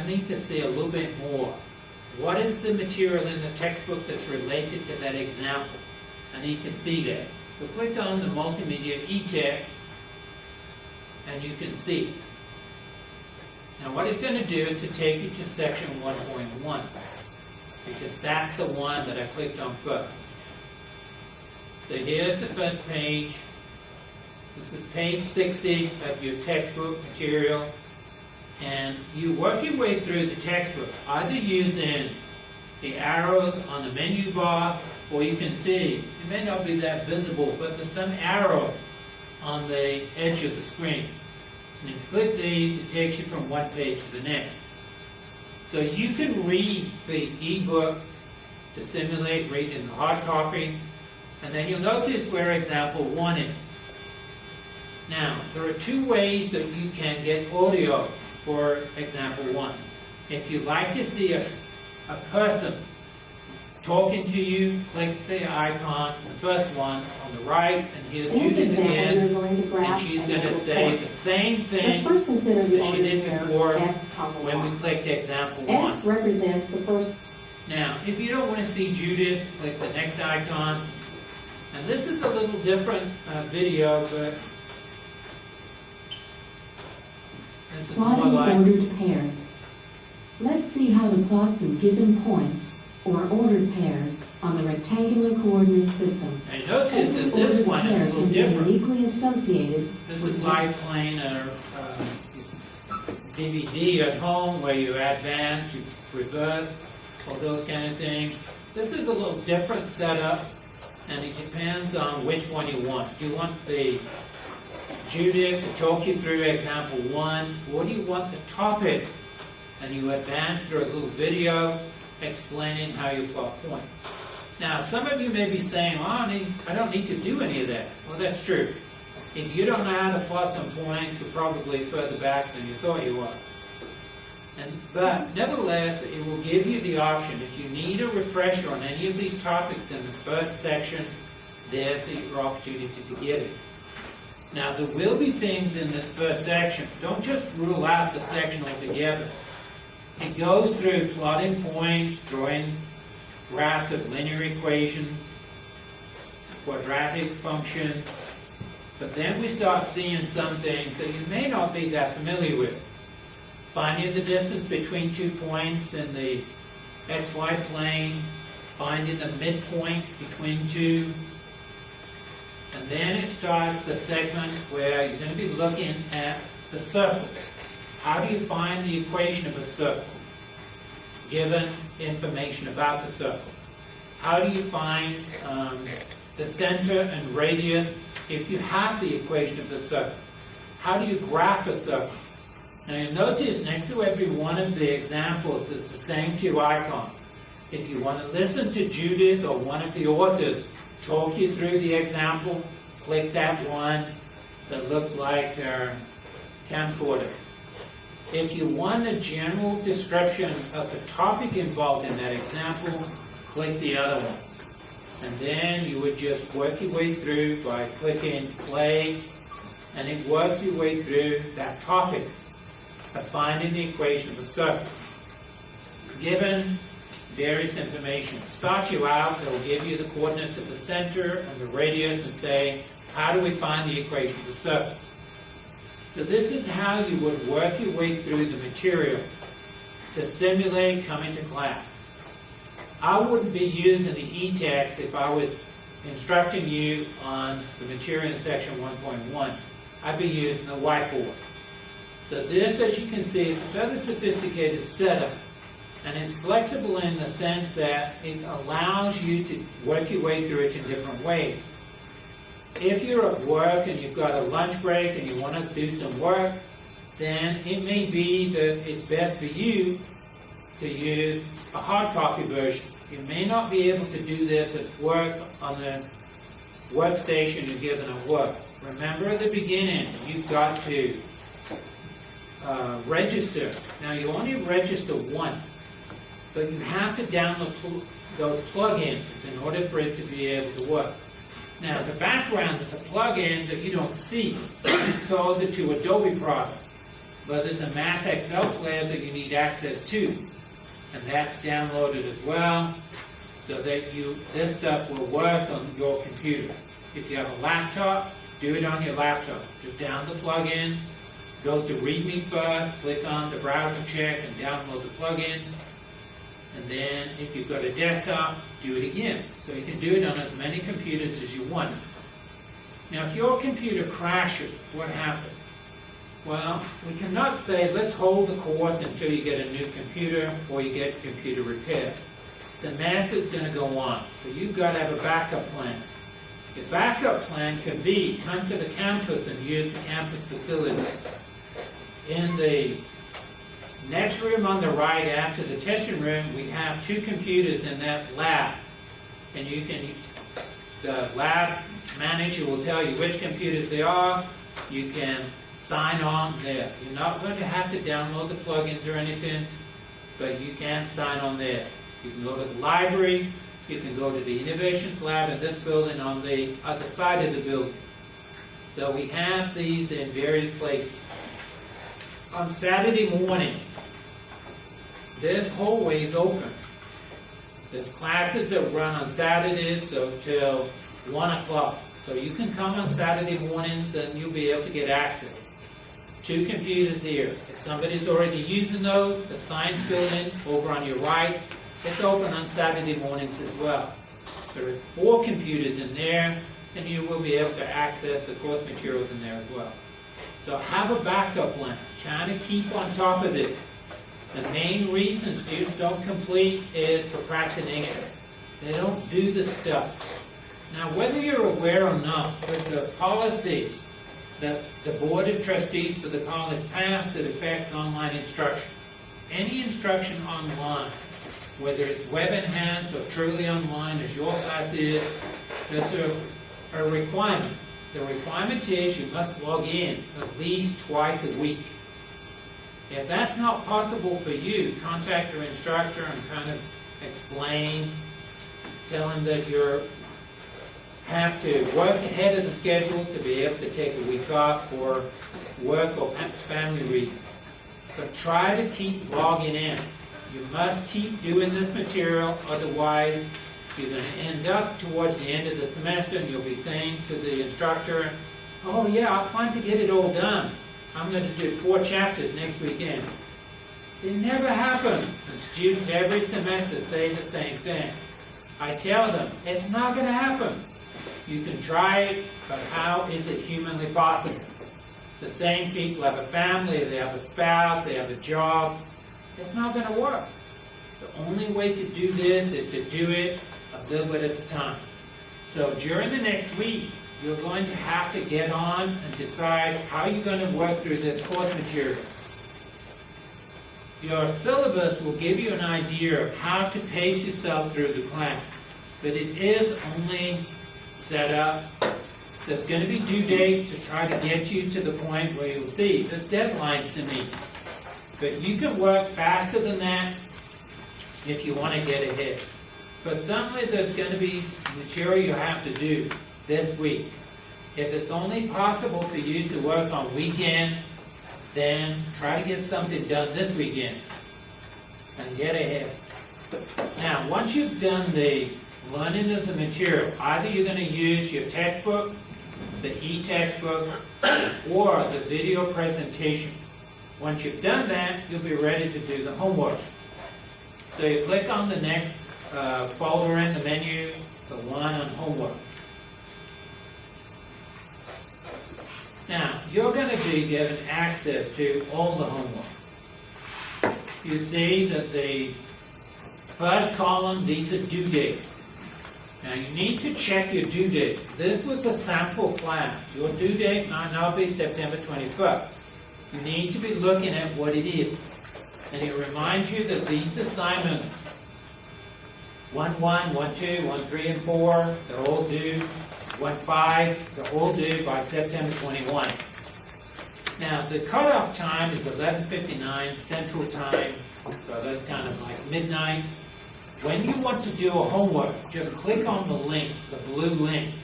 need to see a little bit more. What is the material in the textbook that's related to that example? I need to see that. So click on the multimedia e-text, and you can see. Now what it's going to do is to take you to section 1.1, because that's the one that I clicked on first. So here's the first page. This is page 60 of your textbook material. And you work your way through the textbook, either using the arrows on the menu bar, or you can see, it may not be that visible, but there's some arrows on the edge of the screen. And if you click these, it takes you from one page to the next. So you can read the ebook to simulate reading the hard copy, and then you'll notice where example 1 is. Now, there are two ways that you can get audio for example 1. If you'd like to see a person talking to you, click the icon, the first one on the right, and here's Judith again, and she's going to say the same thing that she did before when we clicked example 1. X represents the first. Now, if you don't want to see Judith, click the next icon. And this is a little different video, but this is more Plotting like... ordered pairs. Let's see how the plots of given points, or ordered pairs, on the rectangular coordinate system. I notice that this one is a little different. Uniquely associated. This is like playing a DVD at home where you advance, you revert, all those kind of things. This is a little different setup, and it depends on which one you want. Do you want the Judith to talk you through example 1, or do you want the topic, and you advance through a little video explaining how you plot points? Now, some of you may be saying, oh, I don't need to do any of that. Well, that's true. If you don't know how to plot some points, you're probably further back than you thought you were. But nevertheless, it will give you the option. If you need a refresher on any of these topics in the first section, there's your opportunity to get it. Now, there will be things in this first section. Don't just rule out the section altogether. It goes through plotting points, drawing graphs of linear equations, quadratic functions, but then we start seeing some things that you may not be that familiar with. Finding the distance between 2 points in the xy plane, finding the midpoint between two, and then it starts the segment where you're going to be looking at the circle. How do you find the equation of a circle, given information about the circle? How do you find the center and radius if you have the equation of the circle? How do you graph a circle? Now you'll notice next to every one of the examples there's the same two icons. If you want to listen to Judith or one of the authors talk you through the example, click that one that looks like their camcorder. If you want a general description of the topic involved in that example, click the other one. And then you would just work your way through by clicking play, and it works your way through that topic of finding the equation of a circle. Given various information. It starts you out, it will give you the coordinates of the center and the radius and say, how do we find the equation of the circle? So this is how you would work your way through the material to simulate coming to class. I wouldn't be using the e-text if I was instructing you on the material in section 1.1. I'd be using the whiteboard. So this, as you can see, is a fairly sophisticated setup. And it's flexible in the sense that it allows you to work your way through it in different ways. If you're at work and you've got a lunch break and you want to do some work, then it may be that it's best for you to use a hard copy version. You may not be able to do this at work on the workstation you're given at work. Remember at the beginning, you've got to register. Now you only register once, but you have to download those plugins in order for it to be able to work. Now the background is a plugin that you don't see. It's sold to Adobe product. but there's a Math Excel player that you need access to, and that's downloaded as well, so that this stuff will work on your computer. If you have a laptop, do it on your laptop. Just down the plugin, go to README first, click on the browser check and download the plugin. And then if you've got a desktop, do it again. So you can do it on as many computers as you want. Now if your computer crashes, what happens? Well, we cannot say, let's hold the course until you get a new computer or you get your computer repaired. Semester's going to go on, so you've got to have a backup plan. Your backup plan could be come to the campus and use the campus facilities. In the next room on the right after the testing room, we have 2 computers in that lab. And the lab manager will tell you which computers they are. You can sign on there. You're not going to have to download the plugins or anything, but you can sign on there. You can go to the library. You can go to the Innovations Lab in this building on the other side of the building. So we have these in various places. On Saturday morning, this hallway is open. There's classes that run on Saturdays, so till 1 o'clock. So you can come on Saturday mornings and you'll be able to get access. 2 computers here. If somebody's already using those, the science building over on your right, it's open on Saturday mornings as well. There are 4 computers in there, and you will be able to access the course materials in there as well. So have a backup plan. Trying to keep on top of it. The main reason students don't complete is procrastination. They don't do the stuff. Now, whether you're aware or not, there's a policy that the Board of Trustees for the college passed that affects online instruction. Any instruction online, whether it's web enhanced or truly online as your class is, there's a requirement. The requirement is you must log in at least twice a week. If that's not possible for you, contact your instructor and kind of explain, tell him that you have to work ahead of the schedule to be able to take a week off for work or family reasons. But try to keep logging in. You must keep doing this material, otherwise you're going to end up towards the end of the semester and you'll be saying to the instructor, oh yeah, I plan to get it all done. I'm going to do 4 chapters next weekend. It never happens. And students every semester say the same thing. I tell them, it's not going to happen. You can try it, but how is it humanly possible? The same people have a family, they have a spouse, they have a job. It's not going to work. The only way to do this is to do it a little bit at a time. So during the next week, you're going to have to get on and decide how you're going to work through this course material. Your syllabus will give you an idea of how to pace yourself through the class, but it is only set up. There's going to be due dates to try to get you to the point where you'll see there's deadlines to meet. But you can work faster than that if you want to get ahead. But certainly there's going to be material you have to do this week. If it's only possible for you to work on weekends, then try to get something done this weekend and get ahead. Now, once you've done the learning of the material, either you're going to use your textbook, the e-textbook, or the video presentation. Once you've done that, you'll be ready to do the homework. So you click on the next folder in the menu, the one on homework. Now, you're going to be given access to all the homework. You see that the first column, these are due dates. Now, you need to check your due date. This was a sample class. Your due date might not be September 21st. You need to be looking at what it is. And it reminds you that these assignments, 1-1, 1-2, 1-3, and 4, they're all due. 1-5, they're all due by September 21. Now, the cutoff time is 11:59 Central Time, so that's kind of like midnight. When you want to do a homework, just click on the link, the blue link.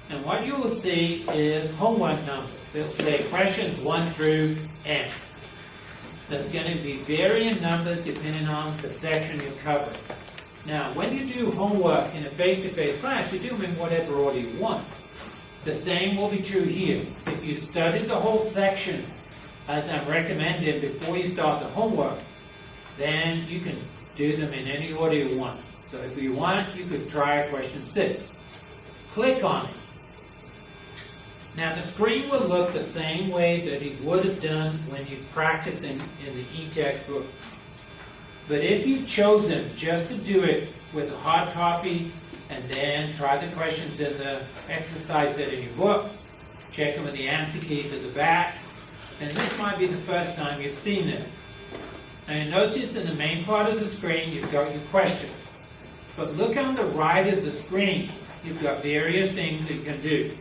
And what you will see is homework numbers. It'll say questions 1 through N. There's going to be varying numbers depending on the section you cover. Now, when you do homework in a face-to-face class, you do them in whatever order you want. The same will be true here. If you studied the whole section, as I'm recommending before you start the homework, then you can do them in any order you want. So if you want, you could try question 6. Click on it. Now the screen will look the same way that it would have done when you practiced in the e-textbook. But if you've chosen just to do it with a hard copy and then try the questions in the exercise set in your book, check them with the answer keys at the back, and this might be the first time you've seen it. Now you notice in the main part of the screen you've got your questions. But look on the right of the screen, you've got various things that you can do.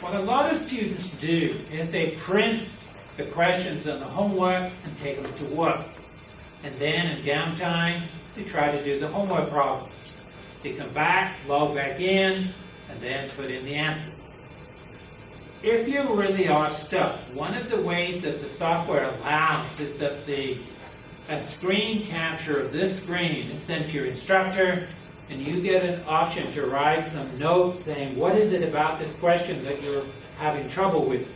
What a lot of students do is they print the questions on the homework and take them to work. And then in downtime, they try to do the homework problem. They come back, log back in, and then put in the answer. If you really are stuck, one of the ways that the software allows is that a screen capture of this screen is sent to your instructor, and you get an option to write some notes saying, what is it about this question that you're having trouble with?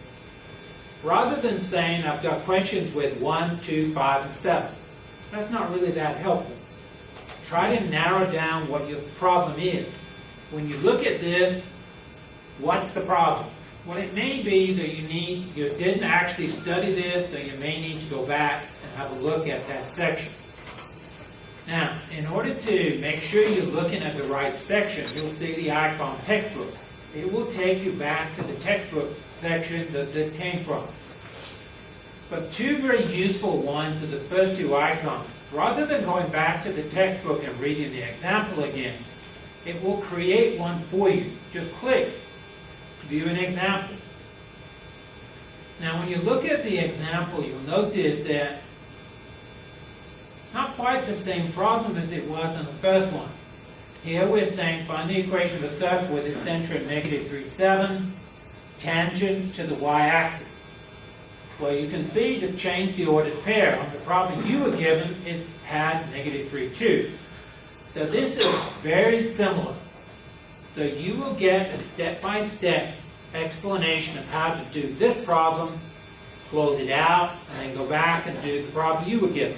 Rather than saying, I've got questions with 1, 2, 5, and 7. That's not really that helpful. Try to narrow down what your problem is. When you look at this, what's the problem? Well, it may be that you didn't actually study this, so you may need to go back and have a look at that section. Now, in order to make sure you're looking at the right section, you'll see the icon textbook. It will take you back to the textbook section that this came from. But two very useful ones are the first two icons. Rather than going back to the textbook and reading the example again, it will create one for you. Just click, view an example. Now when you look at the example, you'll notice that it's not quite the same problem as it was in the first one. Here we're saying find the equation of a circle with its center at -3, 7, tangent to the y-axis. Well, you can see to change the ordered pair. On the problem you were given, it had -3, 2. So this is very similar. So you will get a step-by-step explanation of how to do this problem, close it out, and then go back and do the problem you were given.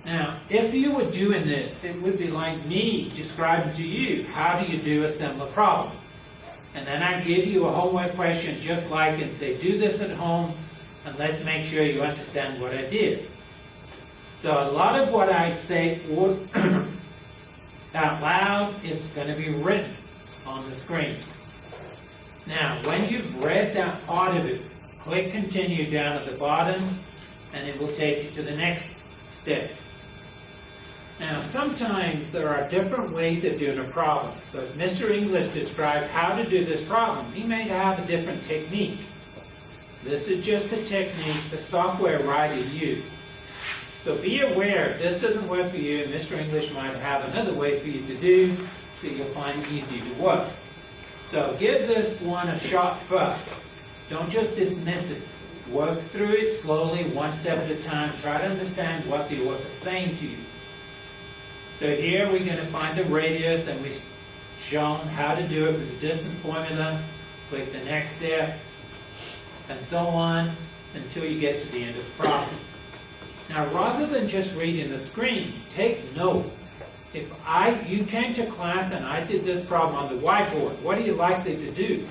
Now, if you were doing this, it would be like me describing to you how do you do a similar problem. And then I give you a homework question just like it. Say, do this at home, and let's make sure you understand what I did. So a lot of what I say out loud is going to be written on the screen. Now, when you've read that part of it, click continue down at the bottom, and it will take you to the next step. Now, sometimes there are different ways of doing a problem. So if Mr. English described how to do this problem, he may have a different technique. This is just a technique the software writer used. So be aware, if this doesn't work for you, Mr. English might have another way for you to do, so you'll find it easy to work. So give this one a shot first. Don't just dismiss it. Work through it slowly, one step at a time. Try to understand what the author is saying to you. So here we're going to find the radius, and we've shown how to do it with the distance formula. Click the next step, and so on, until you get to the end of the problem. Now, rather than just reading the screen, take note. If you came to class and I did this problem on the whiteboard, what are you likely to do?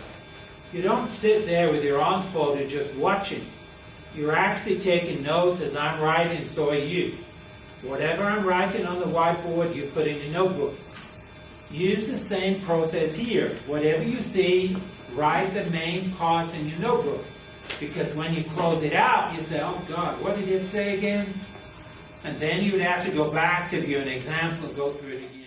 You don't sit there with your arms folded just watching. You're actually taking notes as I'm writing, so are you. Whatever I'm writing on the whiteboard, you put in your notebook. Use the same process here. Whatever you see, write the main parts in your notebook. Because when you close it out, you say, oh God, what did it say again? And then you would have to go back to view an example and go through it again.